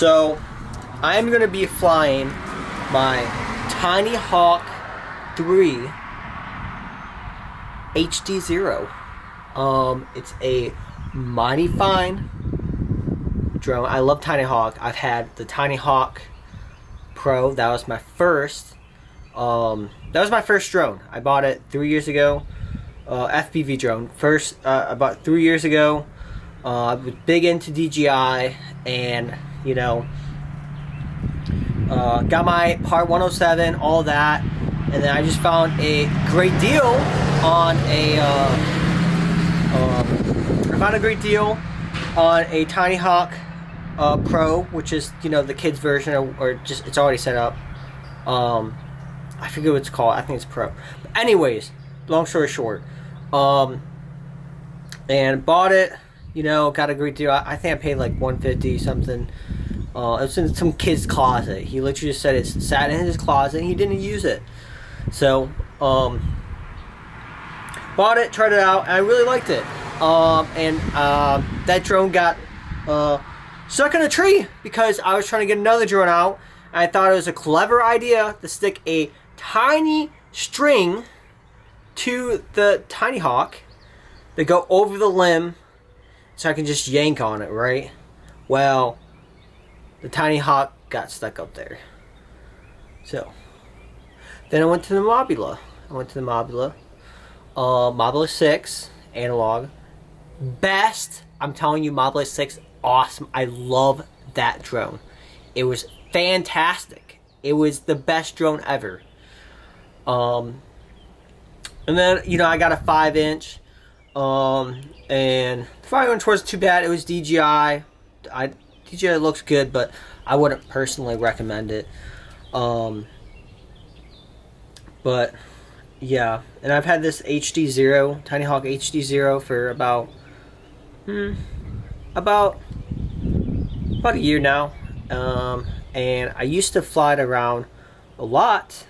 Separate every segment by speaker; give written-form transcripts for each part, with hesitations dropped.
Speaker 1: So, I am going to be flying my Tiny Hawk 3 HD0. It's a mighty fine drone. I love Tiny Hawk. I've had the Tiny Hawk Pro. That was my first. That was my first drone. I bought it 3 years ago. FPV drone. First, about 3 years ago. I was big into DJI, and you know, got my Part 107, all that, and then I just found a great deal on a. I found a great deal on a Tiny Hawk Pro, which is, you know, the kids version, or just it's already set up. I forget what it's called. I think it's Pro. But anyways, long story short, and bought it. You know, got a great deal. I think I paid like $150 something. It was in some kid's closet. He literally just said it sat in his closet and he didn't use it. So, bought it, tried it out, and I really liked it. That drone got stuck in a tree because I was trying to get another drone out. And I thought it was a clever idea to stick a tiny string to the Tiny Hawk to go over the limb, so I can just yank on it, right? Well, the Tiny Hawk got stuck up there. So, then I went to the Mobula. Mobula 6 analog. Best, I'm telling you, Mobula 6, awesome. I love that drone. It was fantastic. It was the best drone ever. And then, you know, I got a 5-inch. And the 5-inch wasn't too bad. It was DJI. DJI looks good, but I wouldn't personally recommend it. But yeah, and I've had this HD0, Tiny Hawk HD0, for about a year now. And I used to fly it around a lot.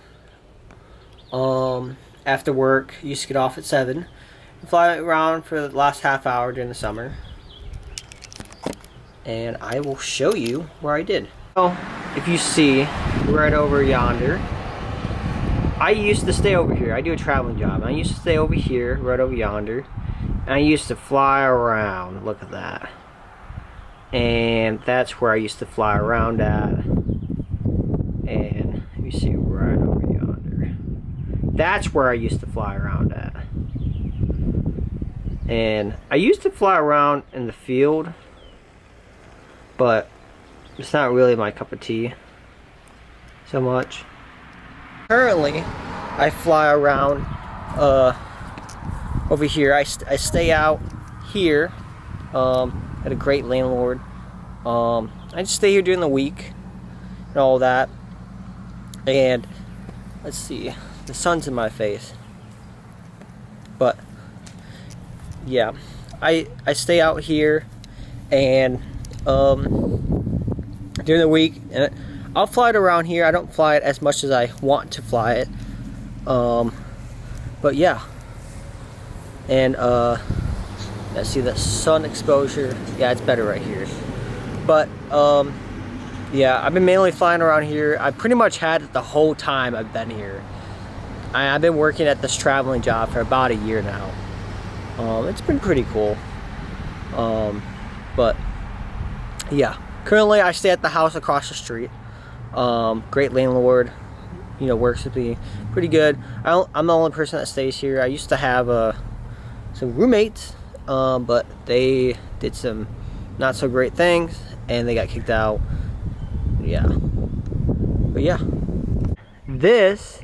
Speaker 1: After work, I used to get off at 7. Fly around for the last half hour during the summer, and I will show you where I did. So, if you see right over yonder, I used to stay over here. I do a traveling job, and I used to stay over here, right over yonder, and I used to fly around. Look at that. And that's where I used to fly around at. And you see right over yonder. That's where I used to fly around at. And I used to fly around in the field, but it's not really my cup of tea so much. Currently, I fly around over here. I stay out here at a great landlord. I just stay here during the week and all that. And let's see, the sun's in my face, but yeah, I stay out here, and during the week, and I'll fly it around here. I don't fly it as much as I want to fly it, but yeah. And let's see, the sun exposure. Yeah, it's better right here. But yeah, I've been mainly flying around here. I pretty much had it the whole time I've been here. I've been working at this traveling job for about a year now. It's been pretty cool. But yeah, currently I stay at the house across the street. Great landlord, you know, works with me pretty good. I'm the only person that stays here. I used to have some roommates, but they did some not so great things and they got kicked out. Yeah, but yeah, this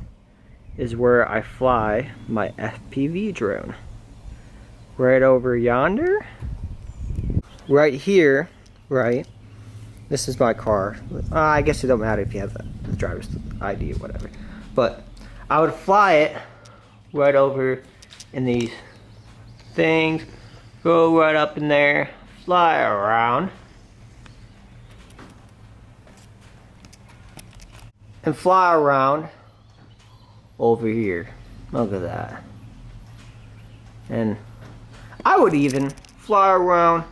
Speaker 1: is where I fly my FPV drone. Right over yonder, right here, right? This is my car. I guess it don't matter if you have the driver's ID or whatever. But I would fly it right over in these things, go right up in there, fly around, and fly around over here. Look at that. And I would even fly around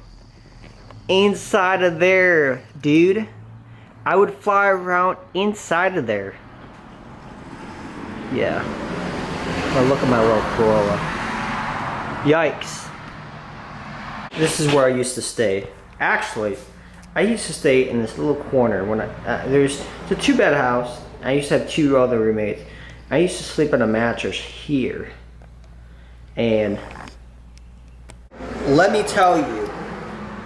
Speaker 1: inside of there, dude. I would fly around inside of there. Yeah. Oh, look at my little Corolla. Yikes. This is where I used to stay. Actually, I used to stay in this little corner when there's a 2-bed house. I used to have 2 other roommates. I used to sleep on a mattress here. And let me tell you,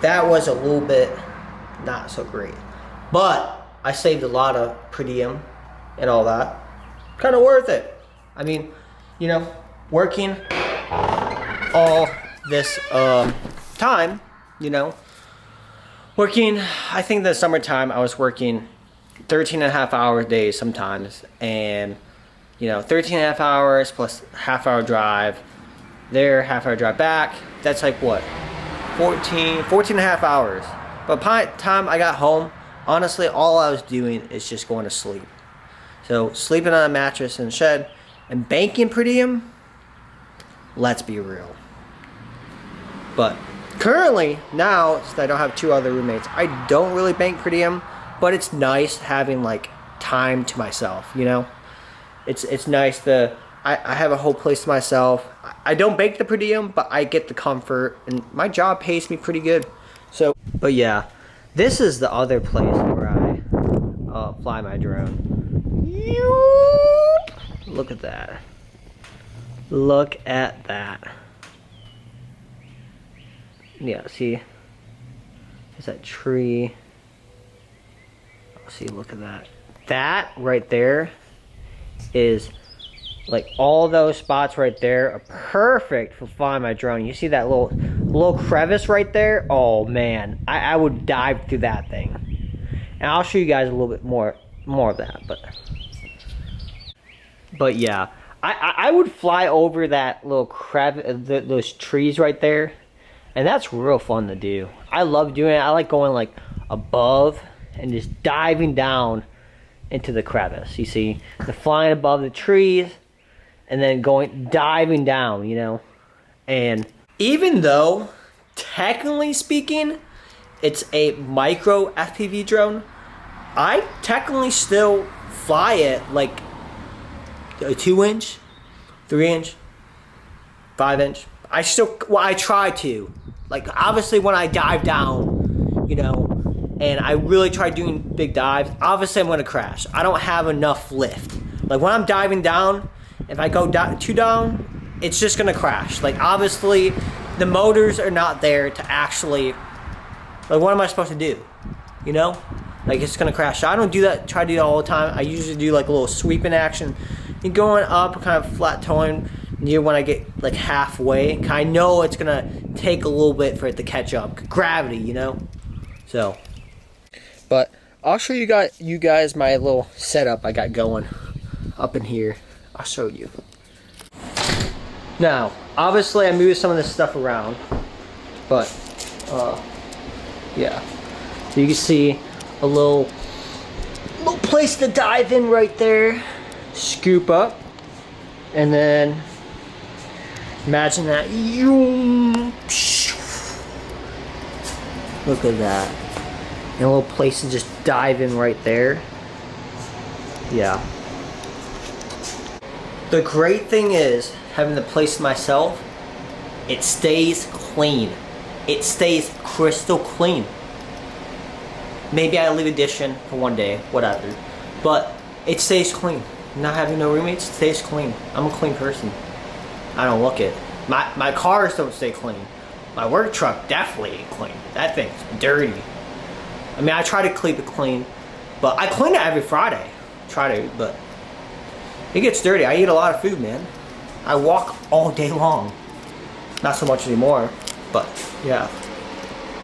Speaker 1: that was a little bit not so great. But I saved a lot of per diem and all that. Kind of worth it. I mean, you know, working all this time, you know, working, I think the summertime I was working 13.5 hour days sometimes, and you know, 13.5 hours plus half-hour drive there, half-hour drive back. That's like what, 14.5 hours. But by the time I got home, honestly, all I was doing is just going to sleep. So sleeping on a mattress in the shed and banking per diem, let's be real. But currently, now that I don't have 2 other roommates, I don't really bank per diem, but it's nice having like time to myself, you know? It's nice to, I have a whole place to myself. I don't bank the per diem, but I get the comfort, and my job pays me pretty good. So, but yeah, this is the other place where I fly my drone. Look at that. Look at that. Yeah, see? There's that tree. Oh, see, look at that. That right there is, like, all those spots right there are perfect for flying my drone. You see that little crevice right there? Oh man, I would dive through that thing. And I'll show you guys a little bit more of that, but yeah, I would fly over that little crevice, those trees right there, and that's real fun to do. I love doing it. I like going like above and just diving down into the crevice. You see, the flying above the trees and then diving down, you know. And even though technically speaking it's a micro FPV drone, I technically still fly it like a 2-inch, 3-inch, 5-inch. I try to. Like, obviously when I dive down, you know, and I really try doing big dives, obviously I'm gonna crash. I don't have enough lift. Like when I'm diving down, if I go too down, it's just gonna crash. Like obviously the motors are not there to actually, like what am I supposed to do? You know? Like it's gonna crash. So I don't do that, try to do that all the time. I usually do like a little sweeping action. And going up, kind of flat toeing near when I get like halfway. I know it's gonna take a little bit for it to catch up. Gravity, you know? So. But I'll show you guys my little setup I got going up in here. I'll show you. Now, obviously I moved some of this stuff around, but yeah. So you can see a little place to dive in right there. Scoop up, and then imagine that. Look at that. And a little place to just dive in right there. Yeah. The great thing is, having the place to myself, it stays clean. It stays crystal clean. Maybe I leave a dish in for one day, whatever. But it stays clean. Not having no roommates, it stays clean. I'm a clean person. I don't look it. My cars don't stay clean. My work truck definitely ain't clean. That thing's dirty. I mean, I try to keep it clean, but I clean it every Friday. Try to, but it gets dirty. I eat a lot of food, man. I walk all day long. Not so much anymore, but yeah.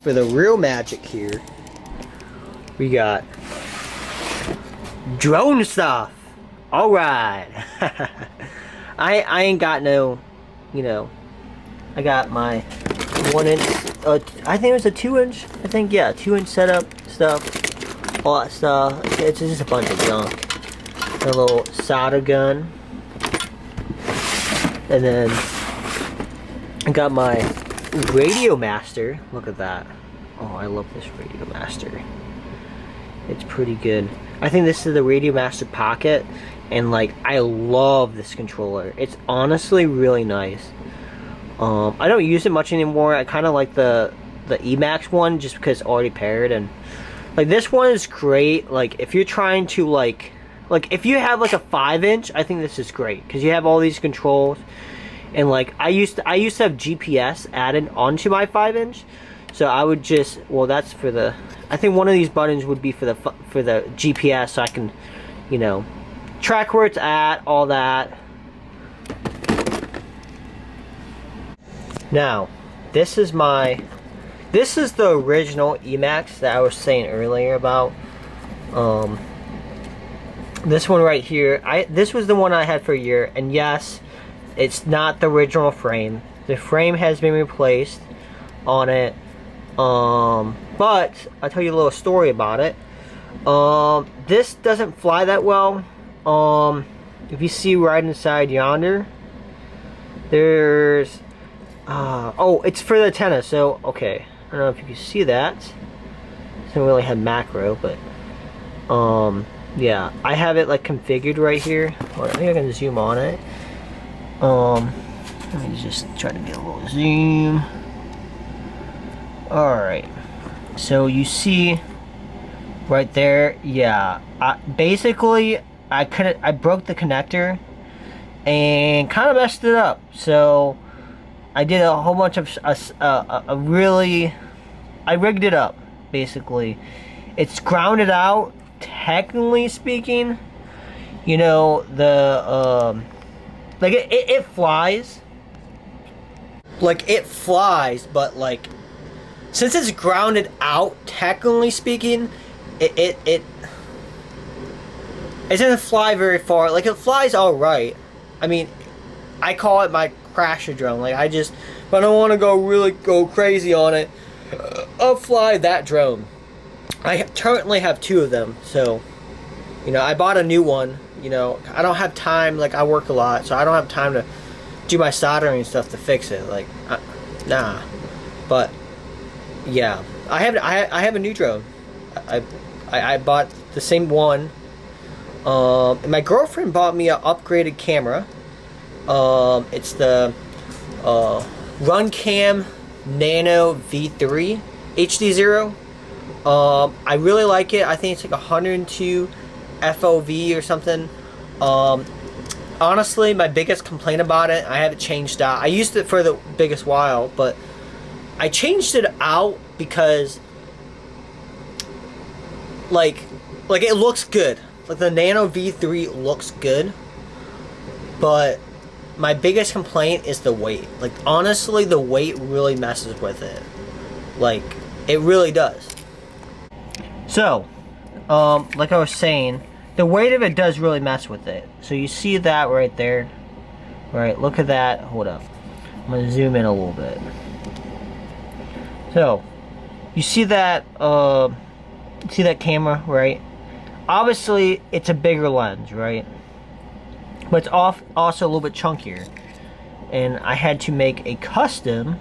Speaker 1: For the real magic here, we got drone stuff. All right. I ain't got no, you know, I got my 1-inch, I think it was a 2-inch, I think, yeah, 2-inch setup stuff, all that stuff. It's just a bunch of junk. A little solder gun. And then I got my Radio Master. Look at that. Oh, I love this Radio Master. It's pretty good. I think this is the Radio Master Pocket, and like I love this controller. It's honestly really nice. I don't use it much anymore. I kind of like the Emax one just because it's already paired, and like this one is great. Like if you're trying to like if you have like a 5-inch, I think this is great because you have all these controls, and like I used to have GPS added onto my 5-inch, so I would just, well, that's for the, I think one of these buttons would be for the GPS, so I can, you know, track where it's at, all that. Now, this is the original Emax that I was saying earlier about. This one right here, this was the one I had for a year, and yes, it's not the original frame. The frame has been replaced on it. But I'll tell you a little story about it. This doesn't fly that well. If you see right inside yonder, there's oh, it's for the antenna. So okay, I don't know if you can see that. It doesn't really have macro, but yeah, I have it like configured right here. Well, I think I can zoom on it. Let me just try to get a little zoom. Alright, so you see right there, yeah, basically I broke the connector and kind of messed it up. So I did a whole bunch of I rigged it up. Basically, it's grounded out. Technically speaking, you know, the like it flies, like it flies, but like since it's grounded out, technically speaking, it doesn't fly very far. Like it flies all right. I mean, I call it my crasher drone. Like if I don't want to go crazy on it, I'll fly that drone. I currently have 2 of them, so you know, I bought a new one. You know, I don't have time. Like I work a lot, so I don't have time to do my soldering stuff to fix it. Like, nah. But yeah, I have a new drone. I bought the same one. And my girlfriend bought me an upgraded camera. It's the Runcam Nano V3 HD0. I really like it. I think it's like 102 FOV or something. Honestly, my biggest complaint about it, I haven't changed out. I used it for the biggest while, but I changed it out because like it looks good. Like the Nano V3 looks good, but my biggest complaint is the weight. Like honestly, the weight really messes with it. Like it really does. So, like I was saying, the weight of it does really mess with it. So you see that right there. Right, look at that. Hold up. I'm gonna zoom in a little bit. So, you see that camera, right? Obviously, it's a bigger lens, right? But it's also a little bit chunkier. And I had to make a custom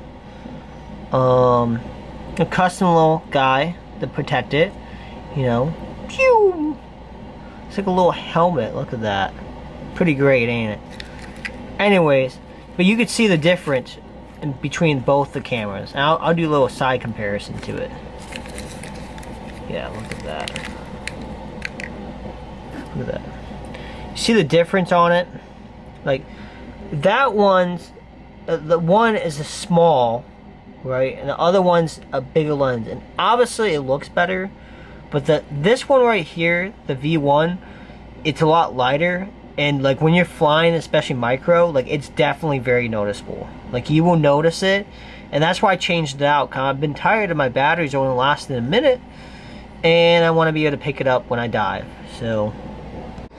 Speaker 1: little guy to protect it. You know, pew! It's like a little helmet. Look at that. Pretty great, ain't it? Anyways, but you could see the difference in between both the cameras. And I'll do a little side comparison to it. Yeah, look at that. Look at that. You see the difference on it? Like, that one's, the one is a small, right? And the other one's a bigger lens. And obviously it looks better. But this one right here, the V1, it's a lot lighter, and like when you're flying, especially micro, like it's definitely very noticeable. Like you will notice it, and that's why I changed it out. Cause I've been tired of my batteries only lasting a minute, and I want to be able to pick it up when I dive. So,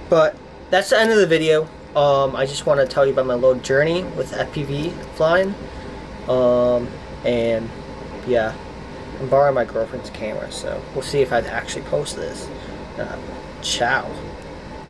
Speaker 1: but that's the end of the video. I just want to tell you about my little journey with FPV flying, and yeah. I'm borrowing my girlfriend's camera, so we'll see if I actually post this. Ciao.